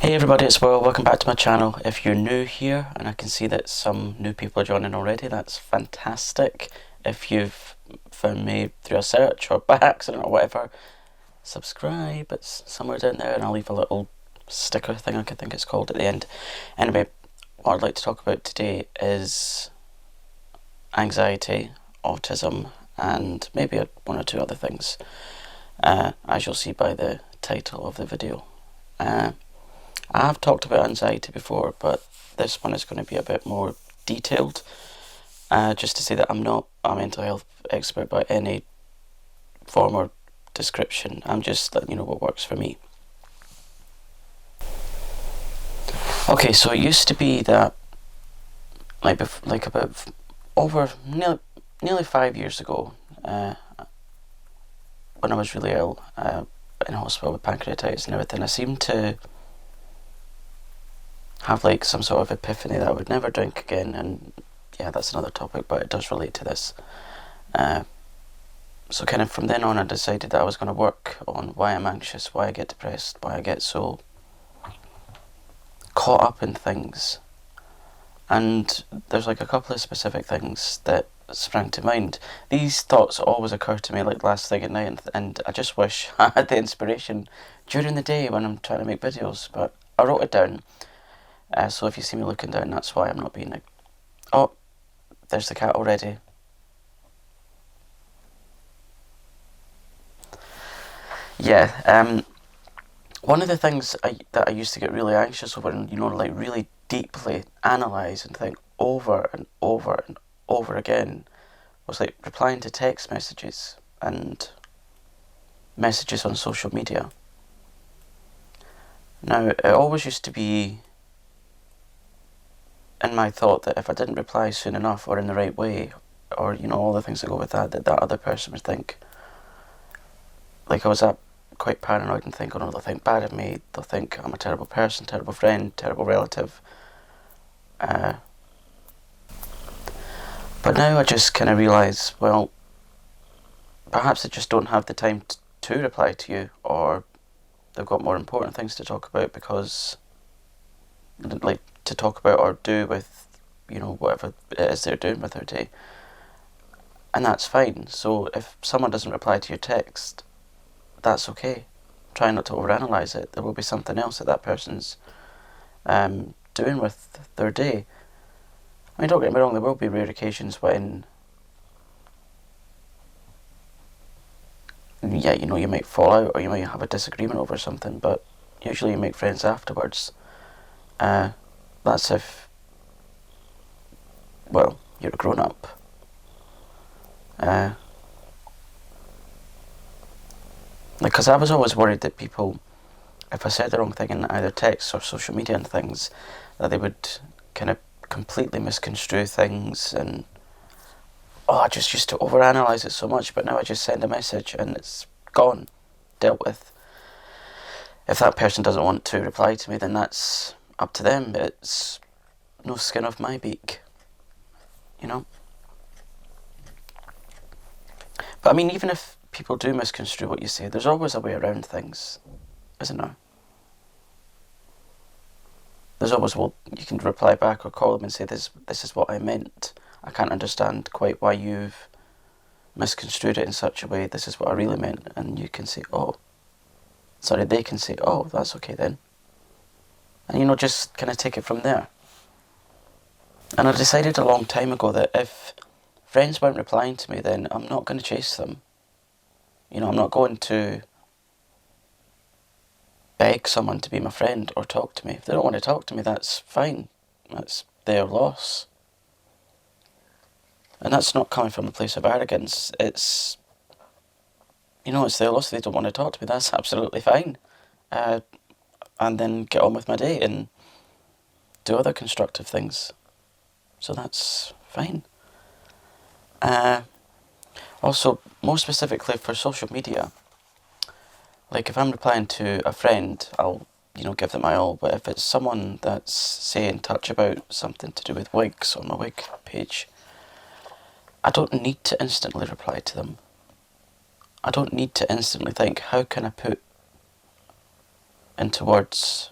Hey everybody, it's Will. Welcome back to my channel. If you're new here, and I can see that some new people are joining already, that's fantastic. If you've found me through a search or by accident or whatever, subscribe. It's somewhere down there, and I'll leave a little sticker thing, I think it's called, at the end. Anyway, what I'd like to talk about today is anxiety, autism, and maybe one or two other things, as you'll see by the title of the video. I have talked about anxiety before, but this one is going to be a bit more detailed. Just to say that I'm not a mental health expert by any form or description. I'm just letting you know what works for me. Okay, so it used to be that, like about over nearly 5 years ago, when I was really ill, in hospital with pancreatitis and everything, I seemed to have like some sort of epiphany that I would never drink again, and yeah, that's another topic, but it does relate to this. So kind of from then on I decided that I was going to work on why I'm anxious, why I get depressed, why I get so caught up in things. And there's like a couple of specific things that sprang to mind. These thoughts always occur to me like last thing at night, and I just wish I had the inspiration during the day when I'm trying to make videos, but I wrote it down. So if you see me looking down, that's why I'm not being like, oh, there's the cat already. Yeah, one of the things that I used to get really anxious over, and like really deeply analyse and think over and over and over again, was like replying to text messages and messages on social media. Now, it always used to be in my thought that if I didn't reply soon enough or in the right way, or all the things that go with that other person would think, like I was quite paranoid and think, oh no, they'll think bad of me, they'll think I'm a terrible person, terrible friend, terrible relative. But now I just kind of realise, well, perhaps they just don't have the time to reply to you, or they've got more important things to talk about, because to talk about or do with, whatever it is they're doing with their day. And that's fine. So if someone doesn't reply to your text, that's okay. Try not to overanalyze it. There will be something else that person's doing with their day. I mean, don't get me wrong, there will be rare occasions when, yeah, you might fall out or you might have a disagreement over something, but usually you make friends afterwards. That's if, well, you're a grown-up. Because I was always worried that people, if I said the wrong thing in either text or social media and things, that they would kind of completely misconstrue things, and I just used to overanalyze it so much, but now I just send a message and it's gone, dealt with. If that person doesn't want to reply to me, then that's up to them. It's no skin off my beak, But I mean, even if people do misconstrue what you say, there's always a way around things, isn't there? There's always, well, you can reply back or call them and say, this is what I meant. I can't understand quite why you've misconstrued it in such a way. This is what I really meant. And you can say, they can say, oh, that's okay then. And, just kind of take it from there. And I decided a long time ago that if friends weren't replying to me, then I'm not going to chase them. I'm not going to beg someone to be my friend or talk to me. If they don't want to talk to me, that's fine. That's their loss. And that's not coming from a place of arrogance. It's, it's their loss. If they don't want to talk to me, that's absolutely fine. And then get on with my day and do other constructive things. So that's fine. Also, more specifically for social media, like if I'm replying to a friend, I'll, give them my all. But if it's someone that's, say, in touch about something to do with wigs on my wig page, I don't need to instantly reply to them. I don't need to instantly think, how can I put into words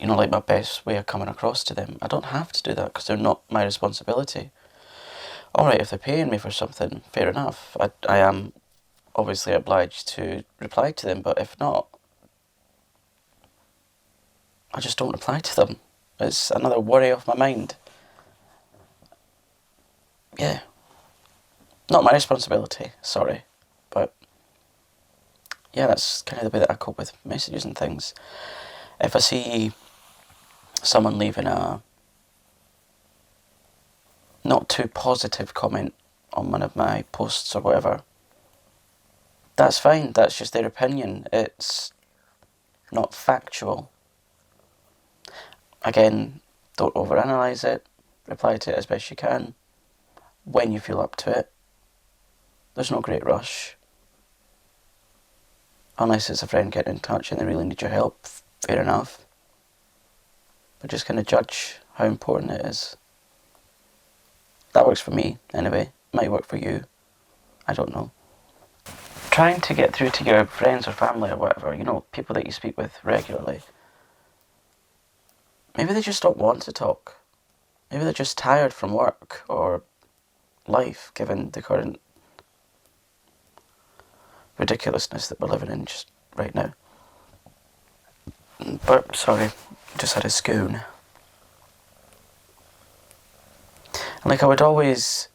like my best way of coming across to them. I don't have to do that because they're not my responsibility. Alright, if they're paying me for something, fair enough. I am obviously obliged to reply to them, but if not, I just don't reply to them. It's another worry off my mind. Yeah. Not my responsibility, sorry. But yeah, that's kind of the way that I cope with messages and things. If I see someone leaving a not too positive comment on one of my posts or whatever, that's fine, that's just their opinion. It's not factual. Again, don't overanalyze it. Reply to it as best you can when you feel up to it. There's no great rush. Unless it's a friend getting in touch and they really need your help, fair enough. But just kind of judge how important it is. That works for me, anyway. Might work for you. I don't know. Trying to get through to your friends or family or whatever, people that you speak with regularly. Maybe they just don't want to talk. Maybe they're just tired from work or life, given the current ridiculousness that we're living in just right now. But, sorry, just had a scoon. Like, I would always,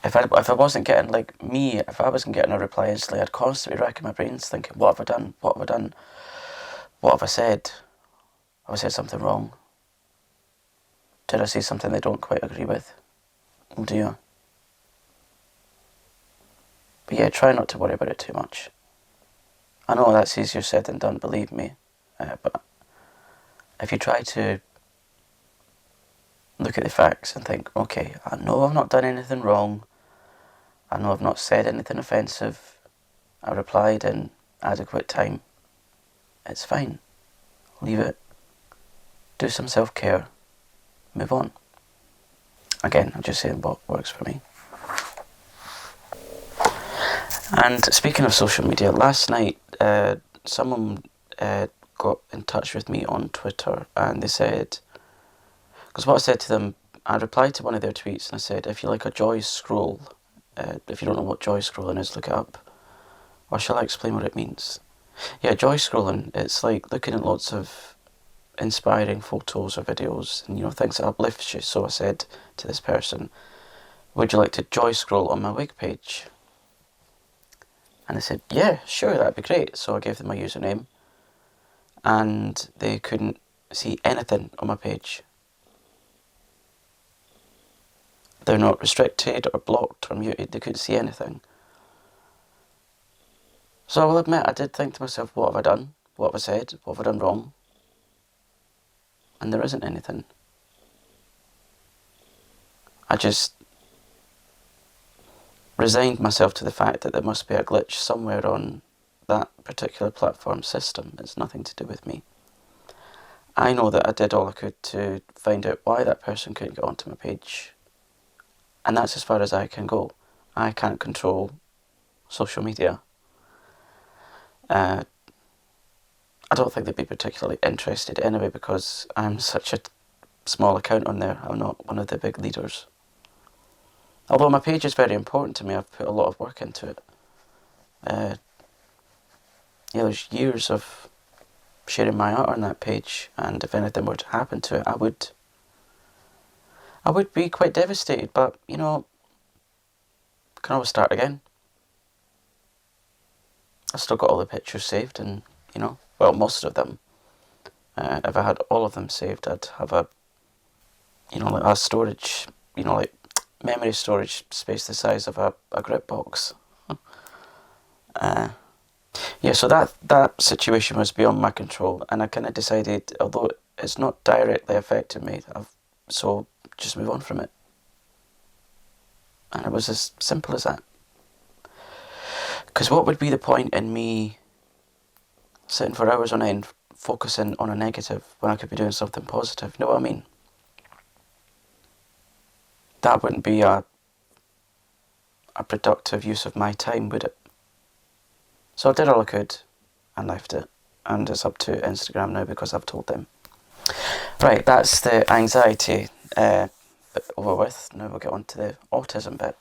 if I wasn't getting, if I wasn't getting a reply instantly, I'd constantly rack my brains thinking, what have I done? What have I done? What have I said? Have I said something wrong? Did I say something they don't quite agree with? Oh dear. But yeah, try not to worry about it too much. I know that's easier said than done, believe me. But if you try to look at the facts and think, okay, I know I've not done anything wrong. I know I've not said anything offensive. I replied in adequate time. It's fine. Leave it. Do some self-care. Move on. Again, I'm just saying what works for me. And speaking of social media, last night someone got in touch with me on Twitter and they said, because what I said to them, I replied to one of their tweets and I said, if you like a joy scroll, if you don't know what joy scrolling is, look it up. Or shall I explain what it means? Yeah, joy scrolling, it's like looking at lots of inspiring photos or videos and things that uplift you. So I said to this person, would you like to joy scroll on my wig page? And they said, yeah, sure, that'd be great. So I gave them my username and they couldn't see anything on my page. They're not restricted or blocked or muted, they couldn't see anything. So I will admit, I did think to myself, what have I done? What have I said? What have I done wrong? And there isn't anything. I just resigned myself to the fact that there must be a glitch somewhere on that particular platform system. It's nothing to do with me. I know that I did all I could to find out why that person couldn't get onto my page. And that's as far as I can go. I can't control social media. I don't think they'd be particularly interested anyway because I'm such a small account on there. I'm not one of the big leaders. Although my page is very important to me, I've put a lot of work into it. There's years of sharing my art on that page, and if anything were to happen to it, I would be quite devastated, but, can always start again. I've still got all the pictures saved and, most of them. If I had all of them saved, I'd have a storage, memory storage space the size of a grip box. So that situation was beyond my control, and I kind of decided, although it's not directly affecting me, so just move on from it. And it was as simple as that. Because what would be the point in me sitting for hours on end focusing on a negative when I could be doing something positive? You know what I mean? That wouldn't be a productive use of my time, would it? So I did all I could and left it. And it's up to Instagram now because I've told them. Right, that's the anxiety bit over with. Now we'll get on to the autism bit.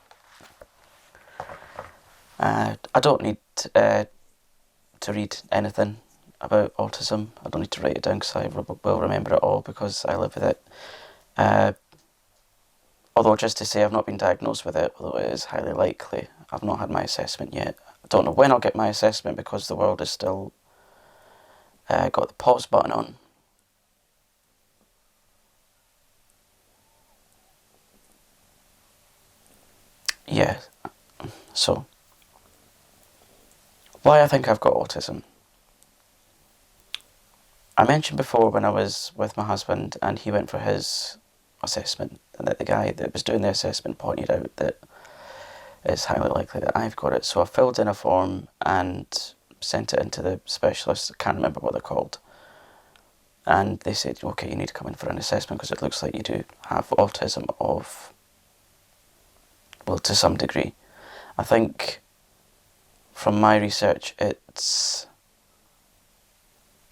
I don't need to read anything about autism. I don't need to write it down because I will remember it all because I live with it. Although just to say I've not been diagnosed with it, although it is highly likely, I've not had my assessment yet. I don't know when I'll get my assessment because the world is still got the pause button on. Yeah, so why I think I've got autism. I mentioned before when I was with my husband and he went for his assessment, and that the guy that was doing the assessment pointed out that it's highly likely that I've got it. So I filled in a form and sent it into the specialist. I can't remember what they're called. And they said, okay, you need to come in for an assessment because it looks like you do have autism of, well, to some degree. I think from my research it's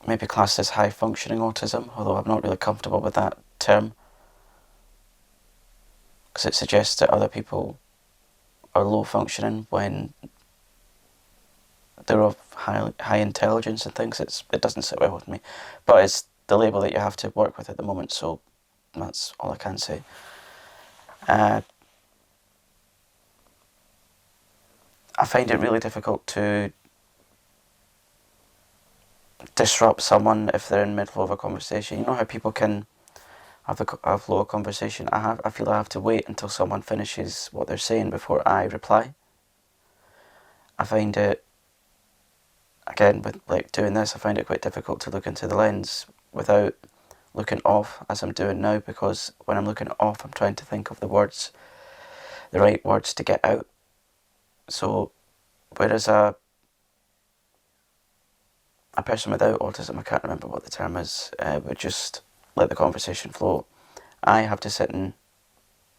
maybe classed as high functioning autism, although I'm not really comfortable with that term because it suggests that other people are low functioning when they're of high intelligence and things. It doesn't sit well with me, but it's the label that you have to work with at the moment, so that's all I can say. I find it really difficult to disrupt someone if they're in the middle of a conversation. You know how people can have a flow of conversation? I feel I have to wait until someone finishes what they're saying before I reply. I find it, again, with like doing this, I find it quite difficult to look into the lens without looking off as I'm doing now, because when I'm looking off I'm trying to think of the right words to get out. So whereas a person without autism, I can't remember what the term is, would just let the conversation flow, I have to sit and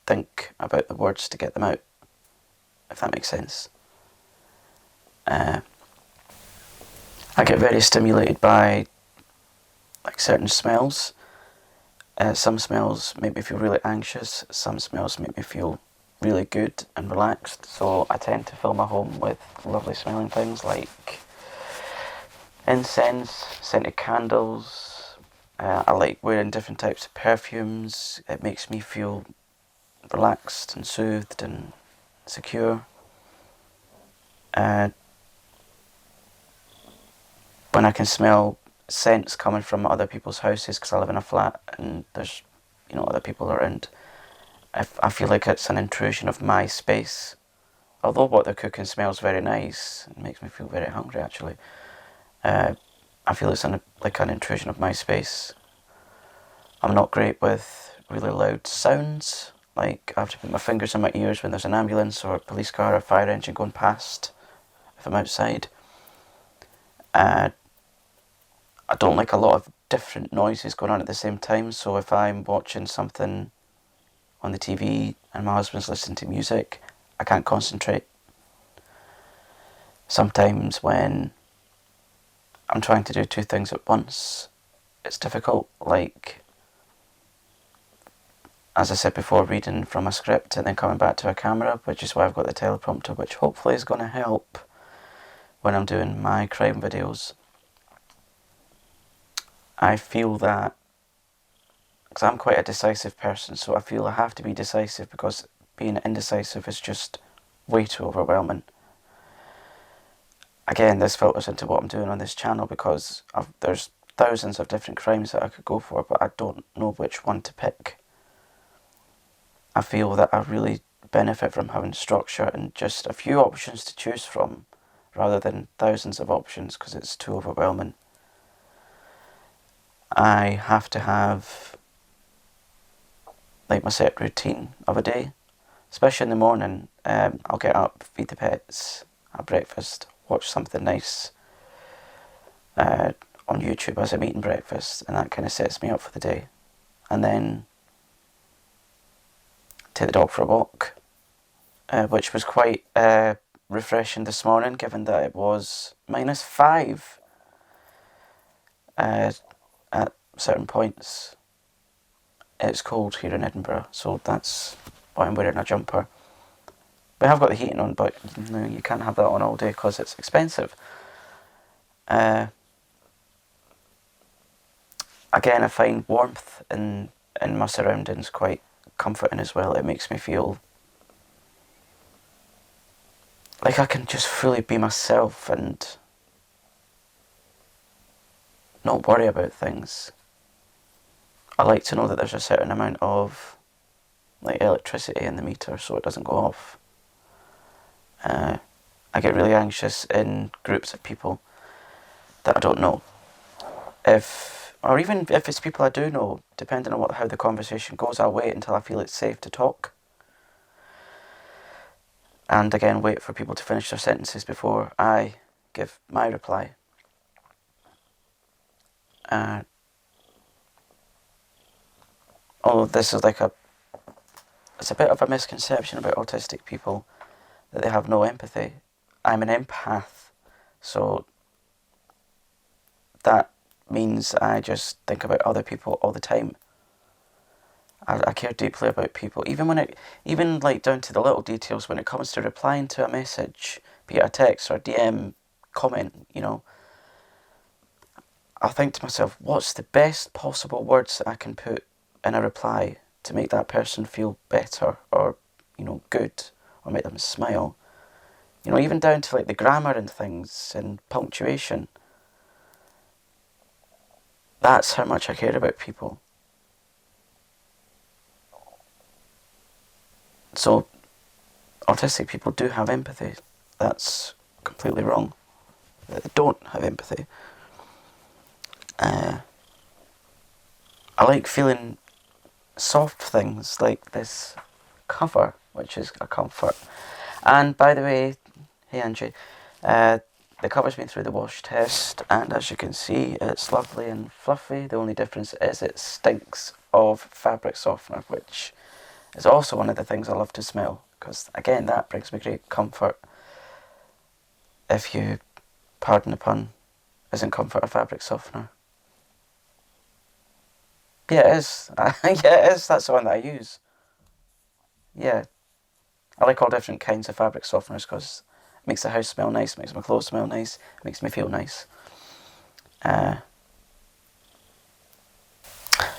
think about the words to get them out, if that makes sense. I get very stimulated by like certain smells. Some smells make me feel really anxious, some smells make me feel really good and relaxed, so I tend to fill my home with lovely smelling things like incense, scented candles. I like wearing different types of perfumes. It makes me feel relaxed and soothed and secure. When I can smell scents coming from other people's houses, because I live in a flat and there's other people around, I feel like it's an intrusion of my space. Although what they're cooking smells very nice, it makes me feel very hungry actually. I feel it's like an intrusion of my space. I'm not great with really loud sounds. Like I have to put my fingers in my ears when there's an ambulance or a police car or a fire engine going past if I'm outside. I don't like a lot of different noises going on at the same time, so if I'm watching something on the TV and my husband's listening to music, I can't concentrate. Sometimes when I'm trying to do two things at once, it's difficult, like, as I said before, reading from a script and then coming back to a camera, which is why I've got the teleprompter, which hopefully is going to help when I'm doing my crime videos. I feel that, because I'm quite a decisive person, so I feel I have to be decisive because being indecisive is just way too overwhelming. Again, this filters into what I'm doing on this channel because there's thousands of different crimes that I could go for, but I don't know which one to pick. I feel that I really benefit from having structure and just a few options to choose from rather than thousands of options because it's too overwhelming. I have to have like my set routine of a day, especially in the morning. I'll get up, feed the pets, have breakfast, watch something nice on YouTube as I'm eating breakfast, and that kind of sets me up for the day. And then take the dog for a walk, which was quite refreshing this morning given that it was -5 at certain points. it's cold here in Edinburgh, so that's why I'm wearing a jumper. We have got the heating on, but you can't have that on all day because it's expensive. Again, I find warmth in my surroundings quite comforting as well. It makes me feel like I can just fully be myself and not worry about things. I like to know that there's a certain amount of electricity in the meter so it doesn't go off. I get really anxious in groups of people that I don't know. Or even if it's people I do know, depending on how the conversation goes, I'll wait until I feel it's safe to talk. And again, wait for people to finish their sentences before I give my reply. Although this is it's a bit of a misconception about autistic people, that they have no empathy. I'm an empath, so that means I just think about other people all the time. I care deeply about people, even down to the little details when it comes to replying to a message, be it a text or a DM comment. I think to myself, what's the best possible words that I can put in a reply to make that person feel better or good, or make them smile. Even down to the grammar and things and punctuation. That's how much I care about people. So, autistic people do have empathy. That's completely wrong. They don't have empathy. I like feeling soft things like this cover, which is a comfort. And by the way, hey Angie, the cover's been through the wash test, and as you can see, it's lovely and fluffy. The only difference is it stinks of fabric softener, which is also one of the things I love to smell, because again, that brings me great comfort. If you pardon the pun, isn't comfort a fabric softener? Yeah, it is. Yeah, it is. That's the one that I use. Yeah. I like all different kinds of fabric softeners because it makes the house smell nice, makes my clothes smell nice, makes me feel nice.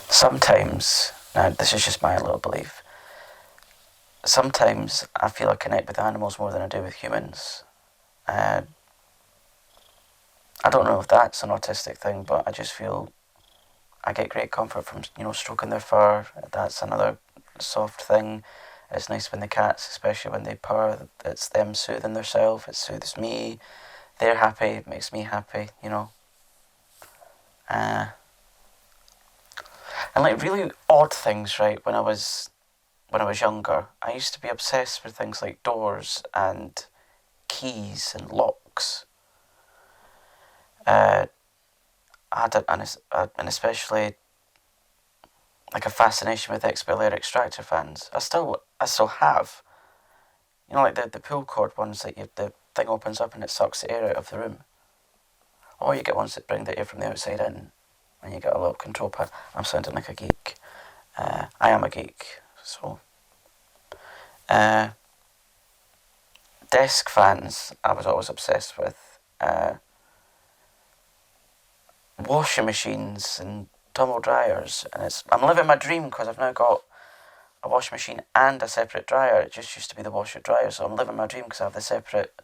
Sometimes, now this is just my little belief, sometimes I feel I connect with animals more than I do with humans. I don't know if that's an autistic thing, but I just feel I get great comfort from, stroking their fur. That's another soft thing. It's nice when the cats, especially when they purr, it's them soothing themselves, it soothes me. They're happy, it makes me happy, And really odd things, right? When I was younger, I used to be obsessed with things like doors and keys and locks. I had an especially a fascination with XPL air extractor fans. I still have. The pull cord ones that the thing opens up and it sucks the air out of the room. Or you get ones that bring the air from the outside in, and you get a little control pad. I'm sounding like a geek. I am a geek, so. Desk fans, I was always obsessed with. Washing machines and tumble dryers, and I'm living my dream because I've now got a washing machine and a separate dryer. It just used to be the washer dryer, so I'm living my dream because I have the separate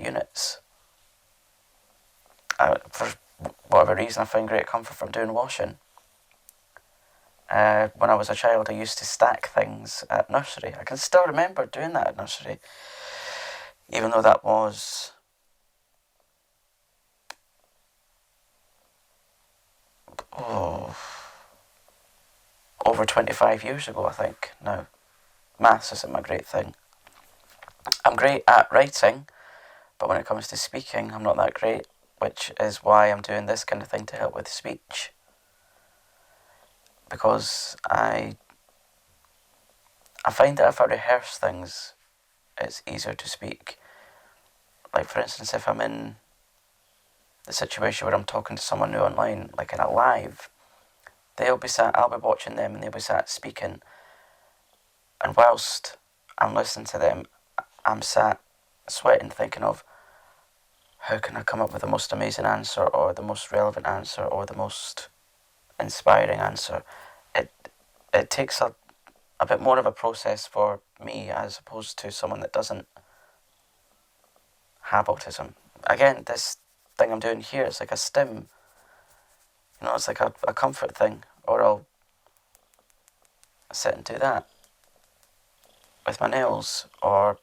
units. For whatever reason, I find great comfort from doing washing. When I was a child, I used to stack things at nursery. I can still remember doing that at nursery, even though that was over 25 years ago, I think. Now, maths isn't my great thing. I'm great at writing, but when it comes to speaking, I'm not that great, which is why I'm doing this kind of thing to help with speech. Because I find that if I rehearse things, it's easier to speak. Like, for instance, if I'm in the situation where I'm talking to someone new online, like in a live, I'll be watching them and they'll be sat speaking, and whilst I'm listening to them, I'm sat sweating thinking of how can I come up with the most amazing answer or the most relevant answer or the most inspiring answer. It takes a bit more of a process for me as opposed to someone that doesn't have autism. Again, this thing I'm doing here is like a stim. It's like a comfort thing. Or I'll sit and do that with my nails, or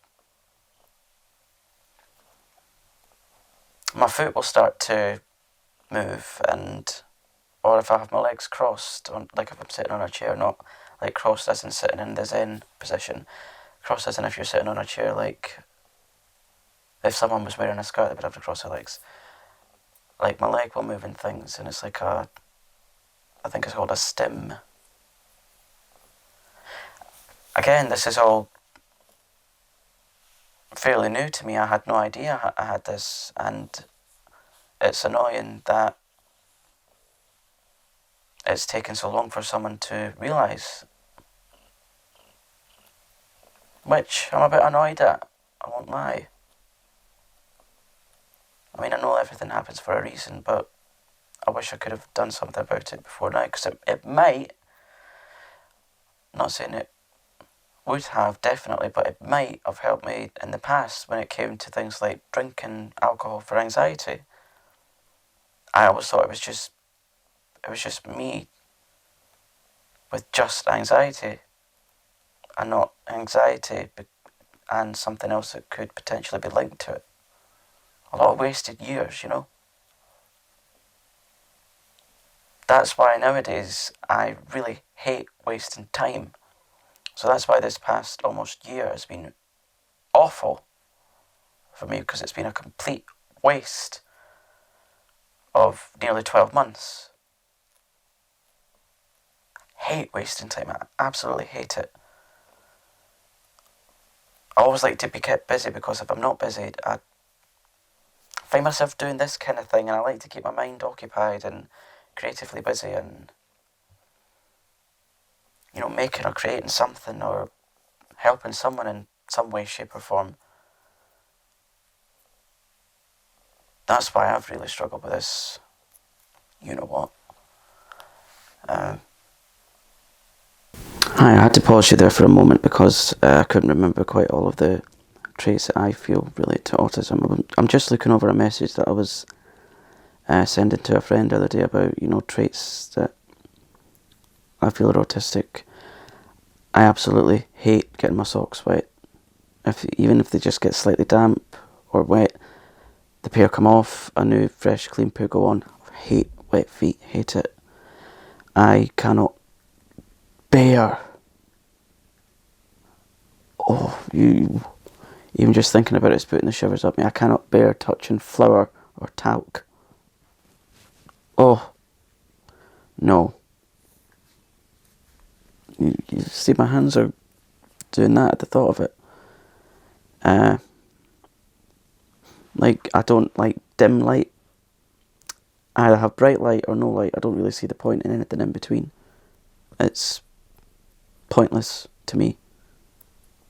my foot will start to move, or if I have my legs crossed, like if I'm sitting on a chair, not like crossed as in sitting in the Zen position, crossed as in if you're sitting on a chair, like if someone was wearing a skirt they would have to cross their legs. Like my leg will move in things, and it's like I think it's called a stim. Again, this is all fairly new to me. I had no idea I had this, and it's annoying that it's taken so long for someone to realise. Which I'm a bit annoyed at, I won't lie. I mean, I know everything happens for a reason, but I wish I could have done something about it before now, because it might, not saying it would have, definitely, but it might have helped me in the past when it came to things like drinking alcohol for anxiety. I always thought it was just me with just anxiety, and not anxiety and something else that could potentially be linked to it. A lot of wasted years, That's why nowadays I really hate wasting time. So that's why this past almost year has been awful for me, because it's been a complete waste of nearly 12 months. Hate wasting time. I absolutely hate it. I always like to be kept busy, because if I'm not busy, I find myself doing this kind of thing, and I like to keep my mind occupied and creatively busy and, making or creating something or helping someone in some way, shape or form. That's why I've really struggled with this. You know what? Hi, I had to pause you there for a moment because I couldn't remember quite all of the traits that I feel relate to autism. I'm just looking over a message that I was sending to a friend the other day about, traits that I feel are autistic. I absolutely hate getting my socks wet. Even if they just get slightly damp or wet, the pair come off, a new fresh clean pair go on. I hate wet feet, hate it. I cannot bear, even just thinking about it's putting the shivers up me. I cannot bear touching flour or talc. Oh, no. You see, my hands are doing that at the thought of it. I don't like dim light. I either have bright light or no light. I don't really see the point in anything in between. It's pointless to me.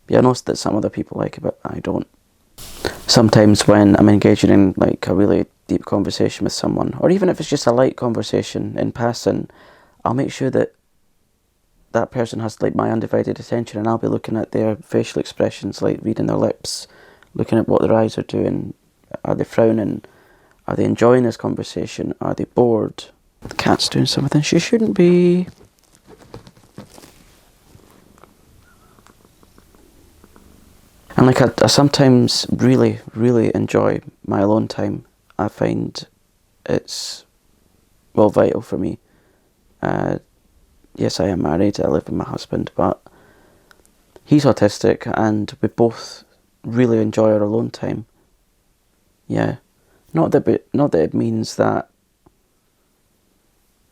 Yeah, I know that some other people like it, but I don't. Sometimes when I'm engaging in a really deep conversation with someone, or even if it's just a light conversation in passing, I'll make sure that that person has my undivided attention, and I'll be looking at their facial expressions, reading their lips, looking at what their eyes are doing. Are they frowning? Are they enjoying this conversation? Are they bored? The cat's doing something she shouldn't be. And I sometimes really, really enjoy my alone time. I find it's, vital for me. Yes, I am married, I live with my husband, but he's autistic and we both really enjoy our alone time. Yeah. Not that it means that,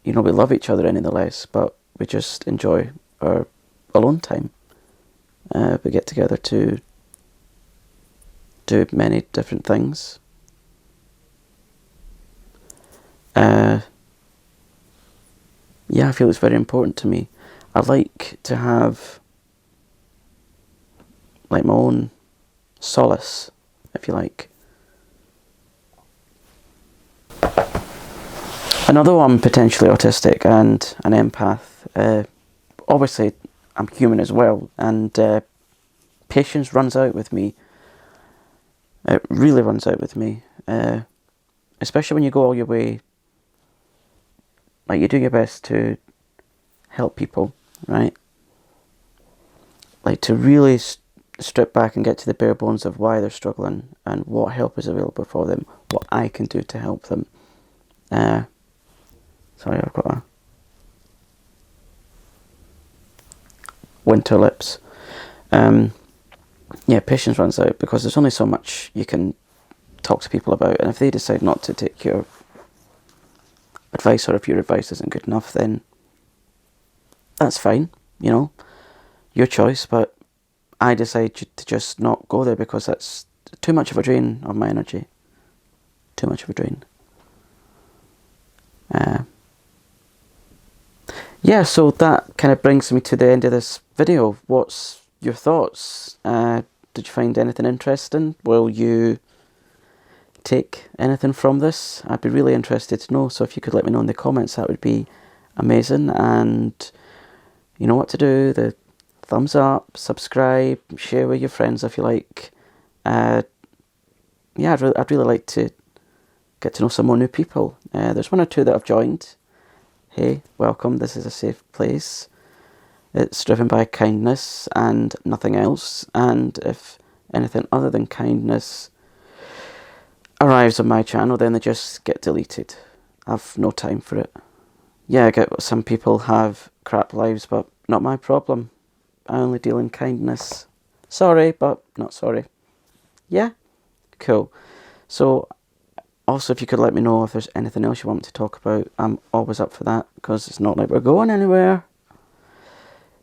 we love each other any the less, but we just enjoy our alone time. We get together to do many different things. yeah, I feel it's very important to me. I like to have like my own solace, if you like. Although I'm potentially autistic and an empath, obviously I'm human as well, and patience runs out with me. It really runs out with me, especially when you go all your way, like you do your best to help people, right? Like to really strip back and get to the bare bones of why they're struggling and what help is available for them, what I can do to help them. Sorry, I've got a winter lips. Yeah, patience runs out because there's only so much you can talk to people about, and if they decide not to take your advice, or if your advice isn't good enough, then that's fine, you know, your choice. But I decide to just not go there because that's too much of a drain of my energy. Too much of a drain. Yeah, so that kind of brings me to the end of this video. What's your thoughts? Did you find anything interesting? Will you take anything from this? I'd be really interested to know, so if you could let me know in the comments, that would be amazing. And you know what to do, the thumbs up, subscribe, share with your friends if you like. Yeah, I'd really like to get to know some more new people. There's one or two that I've joined. Hey, welcome, this is a safe place. It's driven by kindness and nothing else, and if anything other than kindness arrives on my channel, then they just get deleted. I've no time for it. Yeah, I get some people have crap lives, but not my problem. I only deal in kindness. Sorry, but not sorry. Yeah? Cool. So, also, if you could let me know if there's anything else you want me to talk about, I'm always up for that, because it's not like we're going anywhere.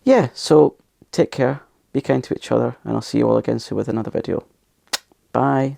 Yeah, so take care, be kind to each other, and I'll see you all again soon with another video. Bye.